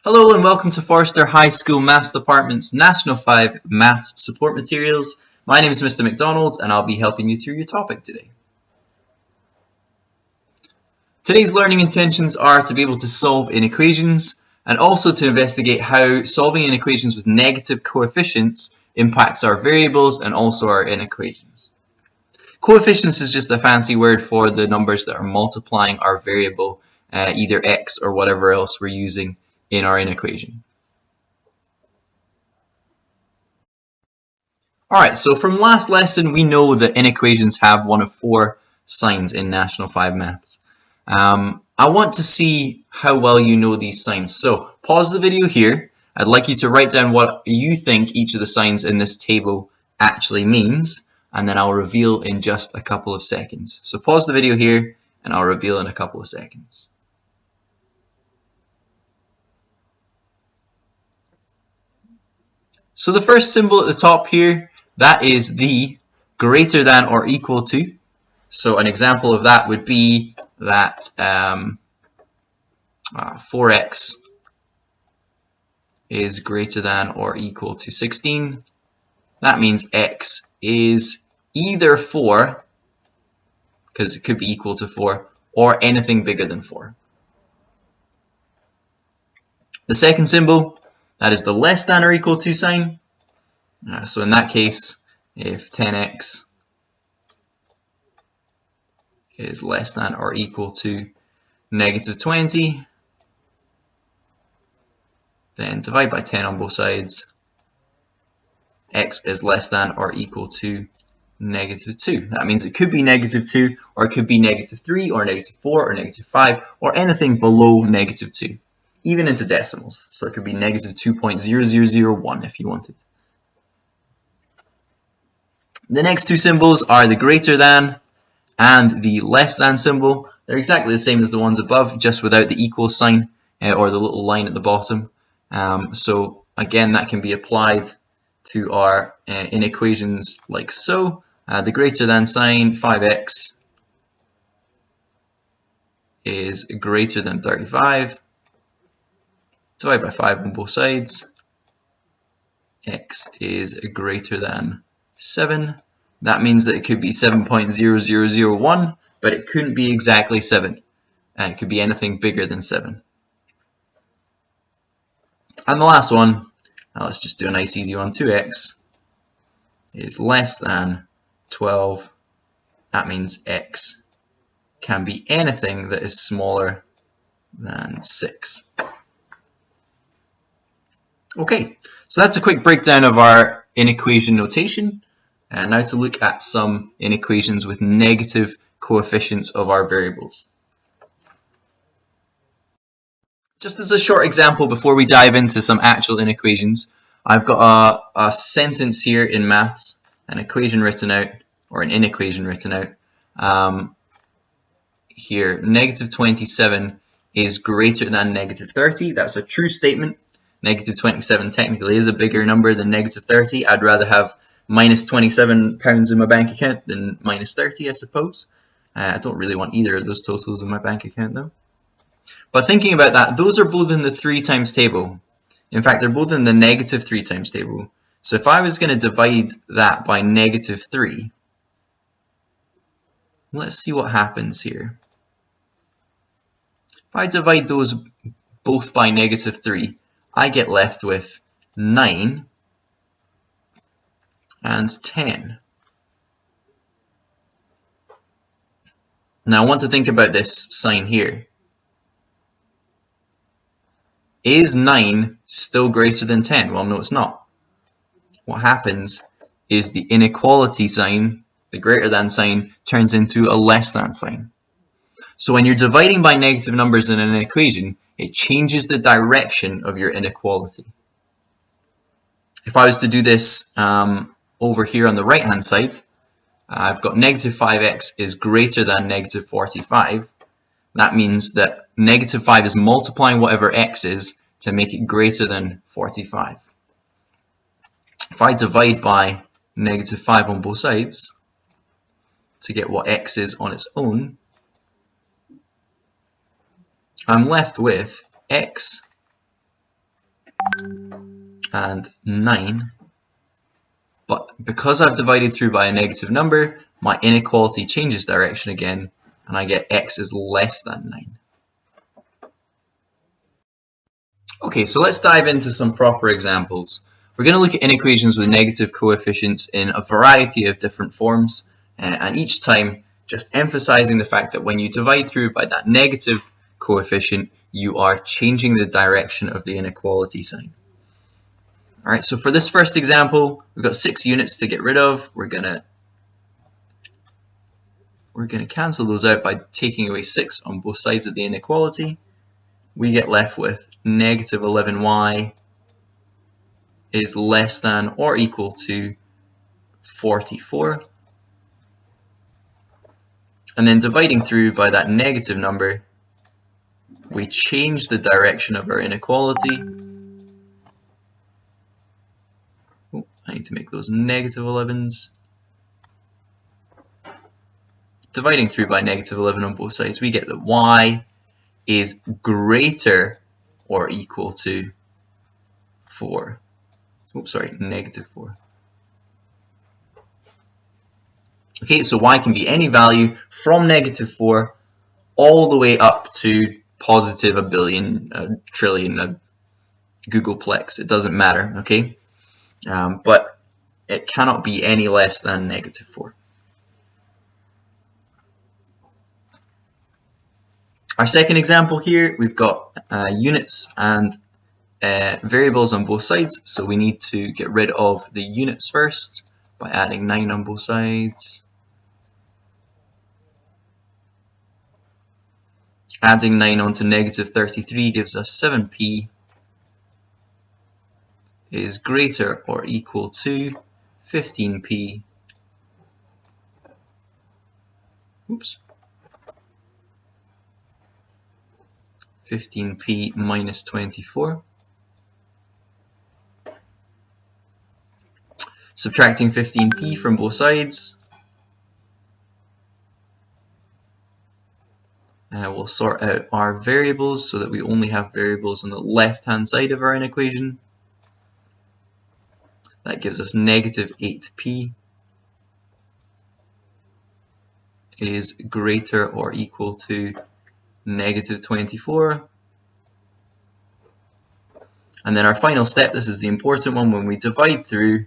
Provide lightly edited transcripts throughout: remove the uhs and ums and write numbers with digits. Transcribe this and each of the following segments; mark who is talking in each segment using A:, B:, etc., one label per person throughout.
A: Hello and welcome to Forrester High School Maths Department's National 5 Maths Support Materials. My name is Mr. McDonald and I'll be helping you through your topic today. Today's learning intentions are to be able to solve inequations and also to investigate how solving inequations with negative coefficients impacts our variables and also our inequations. Coefficients is just a fancy word for the numbers that are multiplying our variable, either x or whatever else we're using in our inequation. Alright, so from last lesson we know that inequations have one of four signs in National 5 Maths. I want to see how well you know these signs. So pause the video here. I'd like you to write down what you think each of the signs in this table actually means, and then I'll reveal in just a couple of seconds. So pause the video here and I'll reveal in a couple of seconds. So the first symbol at the top here, that is the greater than or equal to. So an example of that would be that 4x is greater than or equal to 16. That means x is either 4, because it could be equal to 4, or anything bigger than 4. The second symbol, that is the less than or equal to sign. So in that case, if 10x is less than or equal to negative 20, then divide by 10 on both sides. X is less than or equal to negative 2. That means it could be negative 2, or it could be negative 3, or negative 4, or negative 5, or anything below negative 2, even into decimals. So it could be negative 2.0001 if you wanted. The next two symbols are the greater than and the less than symbol. They're exactly the same as the ones above, just without the equal sign or the little line at the bottom. So again, that can be applied to our inequations like so. The greater than sign, 5x is greater than 35. Divide by 5 on both sides. X is greater than 7. That means that it could be 7.0001, but it couldn't be exactly 7. And it could be anything bigger than 7. And the last one, now let's just do a nice easy one, 2x is less than 12. That means x can be anything that is smaller than 6. Okay, so that's a quick breakdown of our inequation notation. And now to look at some inequations with negative coefficients of our variables. Just as a short example before we dive into some actual inequations, I've got a sentence here in maths, an equation written out, or an inequation written out. Here, negative 27 is greater than negative 30. That's a true statement. Negative 27 technically is a bigger number than negative 30. I'd rather have minus £27 in my bank account than minus 30, I suppose. I don't really want either of those totals in my bank account though. But thinking about that, those are both in the 3 times table. In fact, they're both in the negative 3 times table. So if I was going to divide that by negative 3, let's see what happens here. If I divide those both by negative 3, I get left with 9 and 10. Now I want to think about this sign here. Is 9 still greater than 10? Well, no, it's not. What happens is the inequality sign, the greater than sign, turns into a less than sign. So when you're dividing by negative numbers in an equation, it changes the direction of your inequality. If I was to do this over here on the right hand side, I've got negative 5x is greater than negative 45. That means that negative 5 is multiplying whatever x is to make it greater than 45. If I divide by negative 5 on both sides to get what x is on its own, I'm left with x and 9. But because I've divided through by a negative number, my inequality changes direction again, and I get x is less than 9. Okay, so let's dive into some proper examples. We're going to look at inequations with negative coefficients in a variety of different forms, and each time just emphasizing the fact that when you divide through by that negative coefficient, you are changing the direction of the inequality sign. All right, so for this first example, we've got 6 units to get rid of. We're gonna cancel those out by taking away 6 on both sides of the inequality. We get left with negative 11y is less than or equal to 44. And then dividing through by that negative number, we change the direction of our inequality. Oh, I need to make those negative 11s. Dividing through by negative 11 on both sides, we get that y is greater or equal to 4. Oops, sorry, negative 4. Okay, so y can be any value from negative 4 all the way up to positive a billion, a trillion, a googolplex. It doesn't matter, okay? But it cannot be any less than negative 4. Our second example here, we've got units and variables on both sides, so we need to get rid of the units first by adding 9 on both sides. Adding 9 onto negative 33 gives us 7p is greater or equal to 15p. Oops. 15p minus 24. Subtracting 15p from both sides. We'll sort out our variables so that we only have variables on the left-hand side of our inequation. That gives us negative 8p is greater or equal to negative 24. And then our final step, this is the important one, when we divide through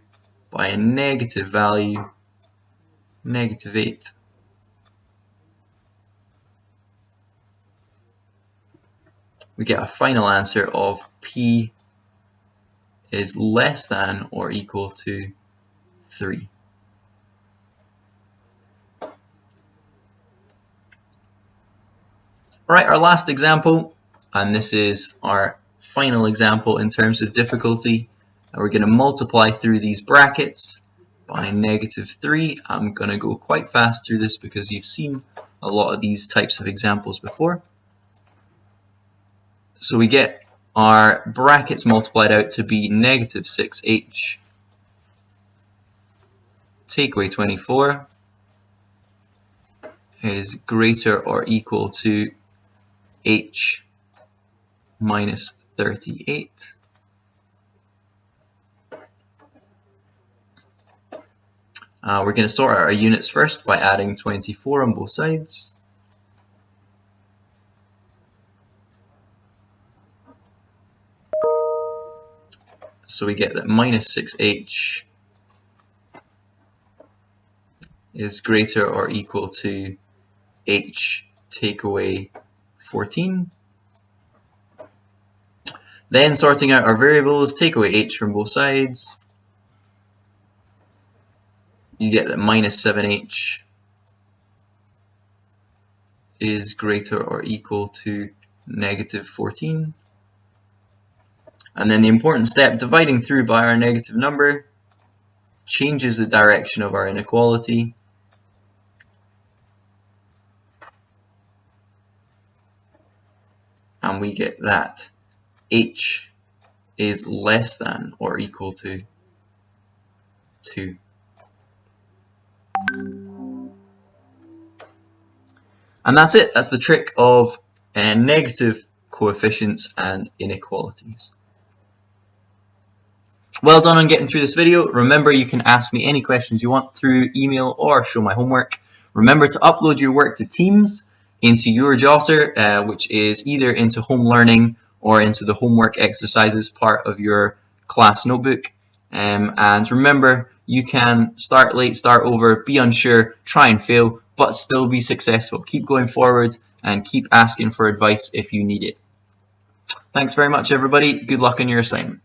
A: by a negative value, negative 8, we get a final answer of p is less than or equal to 3. Alright, our last example, and this is our final example in terms of difficulty. We're going to multiply through these brackets by negative 3. I'm going to go quite fast through this because you've seen a lot of these types of examples before. So we get our brackets multiplied out to be negative 6h take away 24 is greater or equal to h minus 38. We're going to sort out our units first by adding 24 on both sides. So we get that minus 6h is greater or equal to h take away 14. Then sorting out our variables, take away h from both sides. You get that minus 7h is greater or equal to negative 14. And then the important step, dividing through by our negative number, changes the direction of our inequality. And we get that h is less than or equal to 2. And that's it. That's the trick of negative coefficients and inequalities. Well done on getting through this video. Remember, you can ask me any questions you want through email or show my homework. Remember to upload your work to Teams into your Jotter, which is either into home learning or into the homework exercises part of your class notebook. And remember, you can start late, start over, be unsure, try and fail, but still be successful. Keep going forward and keep asking for advice if you need it. Thanks very much, everybody. Good luck on your assignment.